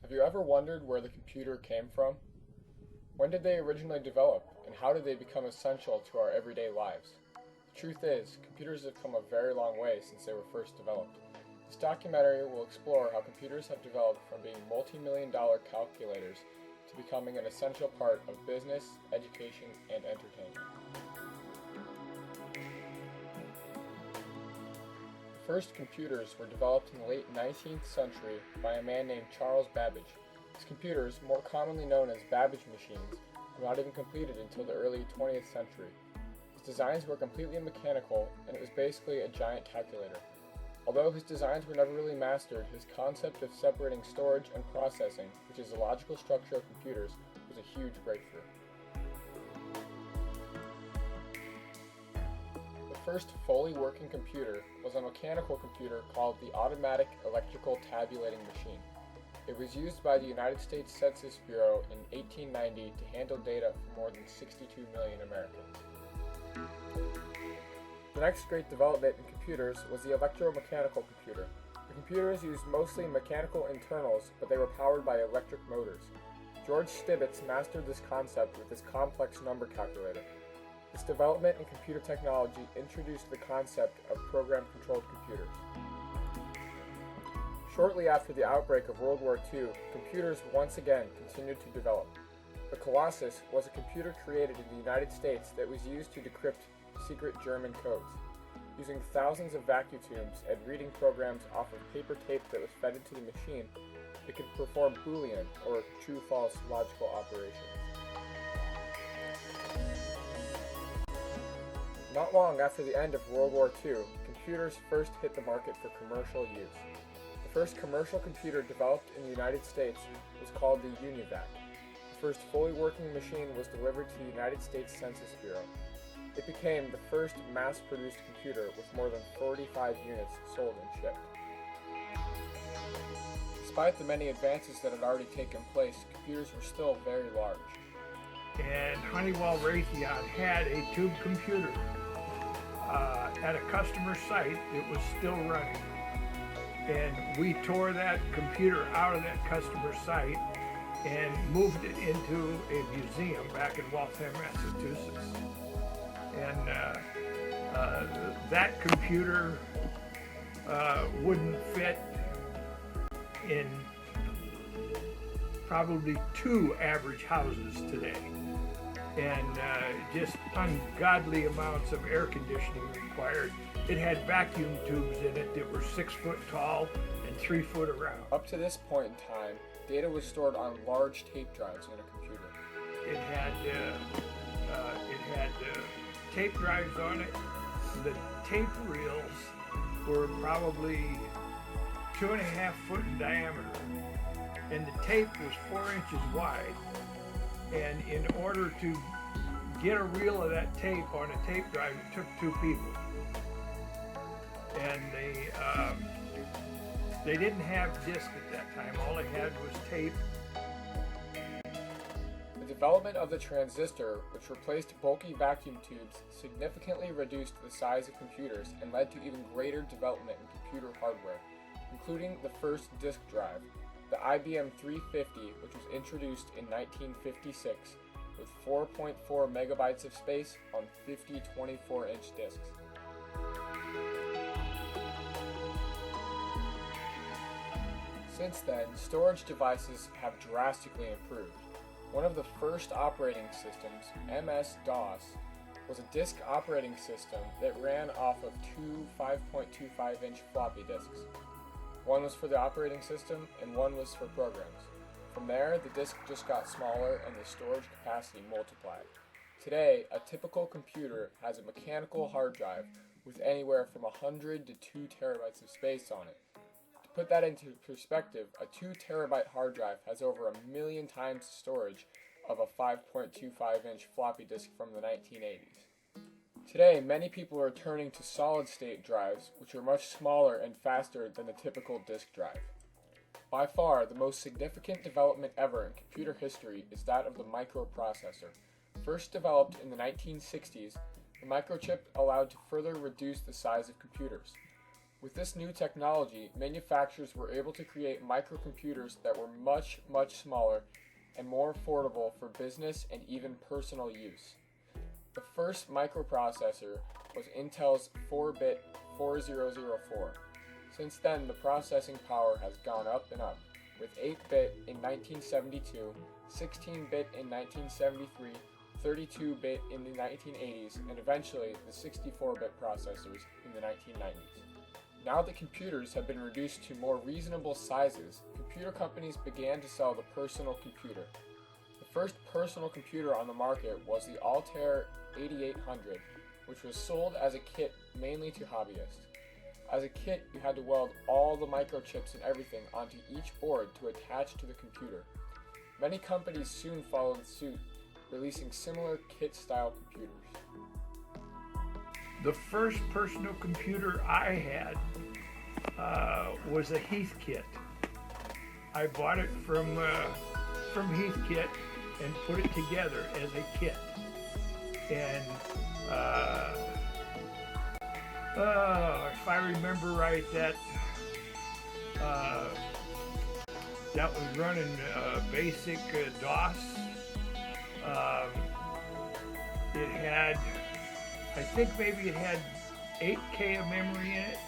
Have you ever wondered where the computer came from? When did they originally develop, and how did they become essential to our everyday lives? The truth is, computers have come a very long way since they were first developed. This documentary will explore how computers have developed from being multi-million-dollar calculators to becoming an essential part of business, education, and entertainment. The first computers were developed in the late 19th century by a man named Charles Babbage. His computers, more commonly known as Babbage machines, were not even completed until the early 20th century. His designs were completely mechanical, and it was basically a giant calculator. Although his designs were never really mastered, his concept of separating storage and processing, which is the logical structure of computers, was a huge breakthrough. The first fully working computer was a mechanical computer called the Automatic Electrical Tabulating Machine. It was used by the United States Census Bureau in 1890 to handle data for more than 62 million Americans. The next great development in computers was the electromechanical computer. The computers used mostly mechanical internals, but they were powered by electric motors. George Stibitz mastered this concept with his complex number calculator. This development in computer technology introduced the concept of program-controlled computers. Shortly after the outbreak of World War II, computers once again continued to develop. The Colossus was a computer created in the United States that was used to decrypt secret German codes. Using thousands of vacuum tubes and reading programs off of paper tape that was fed into the machine, it could perform Boolean, or true-false logical operations. Not long after the end of World War II, computers first hit the market for commercial use. The first commercial computer developed in the United States was called the UNIVAC. The first fully working machine was delivered to the United States Census Bureau. It became the first mass-produced computer with more than 45 units sold and shipped. Despite the many advances that had already taken place, computers were still very large. And Honeywell Raytheon had a tube computer. At a customer site, it was still running. And we tore that computer out of that customer site and moved it into a museum back in Waltham, Massachusetts. And that computer wouldn't fit in probably 2 average houses today. And just ungodly amounts of air conditioning required. It had vacuum tubes in it that were 6 foot tall and 3 foot around. Up to this point in time, data was stored on large tape drives in a computer. It had tape drives on it. The tape reels were probably 2.5 foot in diameter, and the tape was 4 inches wide. And in order to get a reel of that tape on a tape drive, it took 2 people. And they didn't have disc at that time. All they had was tape. The development of the transistor, which replaced bulky vacuum tubes, significantly reduced the size of computers and led to even greater development in computer hardware, including the first disk drive, the IBM 350, which was introduced in 1956 with 4.4 megabytes of space on 50 24-inch disks. Since then, storage devices have drastically improved. One of the first operating systems, MS-DOS, was a disk operating system that ran off of 2 5.25-inch floppy disks. One was for the operating system, and one was for programs. From there, the disk just got smaller and the storage capacity multiplied. Today, a typical computer has a mechanical hard drive with anywhere from 100 to 2 terabytes of space on it. To put that into perspective, a 2 terabyte hard drive has over 1 million times the storage of a 5.25-inch floppy disk from the 1980s. Today, many people are turning to solid-state drives, which are much smaller and faster than the typical disk drive. By far, the most significant development ever in computer history is that of the microprocessor. First developed in the 1960s, the microchip allowed to further reduce the size of computers. With this new technology, manufacturers were able to create microcomputers that were much, much smaller and more affordable for business and even personal use. The first microprocessor was Intel's 4-bit 4004. Since then, the processing power has gone up and up, with 8-bit in 1972, 16-bit in 1973, 32-bit in the 1980s, and eventually the 64-bit processors in the 1990s. Now that computers have been reduced to more reasonable sizes, computer companies began to sell the personal computer. The first personal computer on the market was the Altair 8800, which was sold as a kit mainly to hobbyists. As a kit, you had to weld all the microchips and everything onto each board to attach to the computer. Many companies soon followed suit, releasing similar kit-style computers. The first personal computer I had was a Heathkit. I bought it from Heathkit and put it together as a kit. And if I remember right, that was running basic DOS. It had, I think maybe it had 8K of memory in it,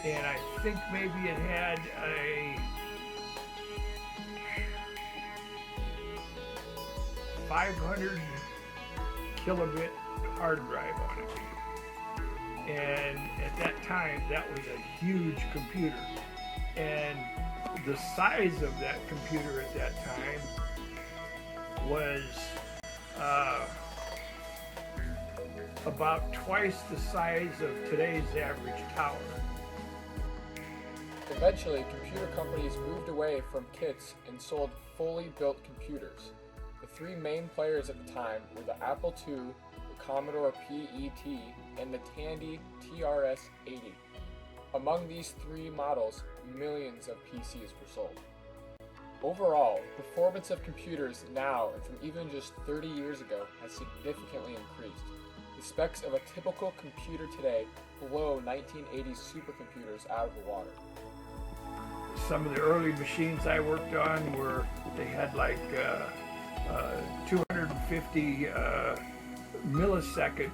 and I think maybe it had a 500 kilobit hard drive on it. And at that time, that was a huge computer. And the size of that computer at that time was about twice the size of today's average tower. Eventually, computer companies moved away from kits and sold fully built computers. The three main players at the time were the Apple II, the Commodore PET, and the Tandy TRS-80. Among these three models, millions of PCs were sold. Overall, performance of computers now and from even just 30 years ago has significantly increased. The specs of a typical computer today blow 1980s supercomputers out of the water. Some of the early machines I worked on they had like 250 millisecond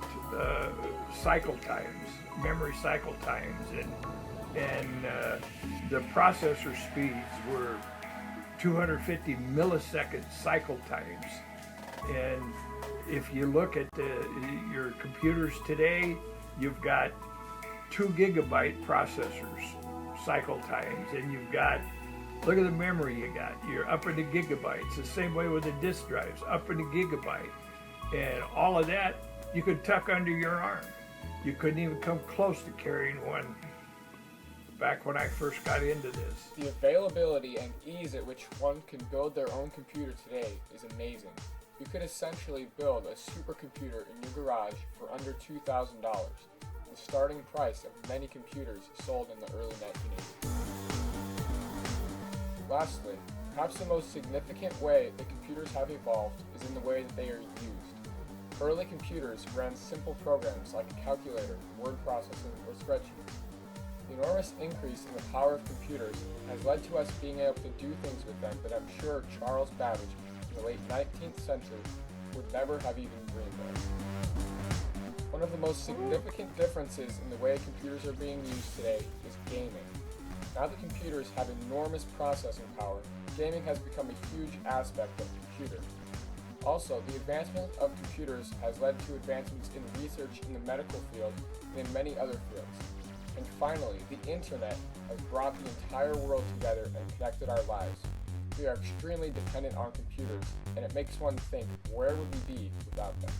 cycle times, memory cycle times, and the processor speeds were 250 millisecond cycle times. And if you look at your computers today, you've got 2 gigabyte processors cycle times, and you've got, look at the memory you got, you're up into gigabytes. The same way with the disk drives, up into gigabyte. And all of that you could tuck under your arm. You couldn't even come close to carrying one back when I first got into this. The availability and ease at which one can build their own computer today is amazing. You could essentially build a supercomputer in your garage for under $2,000, the starting price of many computers sold in the early 1980s. Lastly, perhaps the most significant way that computers have evolved is in the way that they are used. Early computers ran simple programs like a calculator, word processing, or spreadsheets. The enormous increase in the power of computers has led to us being able to do things with them that I'm sure Charles Babbage in the late 19th century would never have even dreamed of. One of the most significant differences in the way computers are being used today is gaming. Now that computers have enormous processing power, gaming has become a huge aspect of a computer. Also, the advancement of computers has led to advancements in research in the medical field and in many other fields. And finally, the internet has brought the entire world together and connected our lives. We are extremely dependent on computers, and it makes one think, where would we be without them?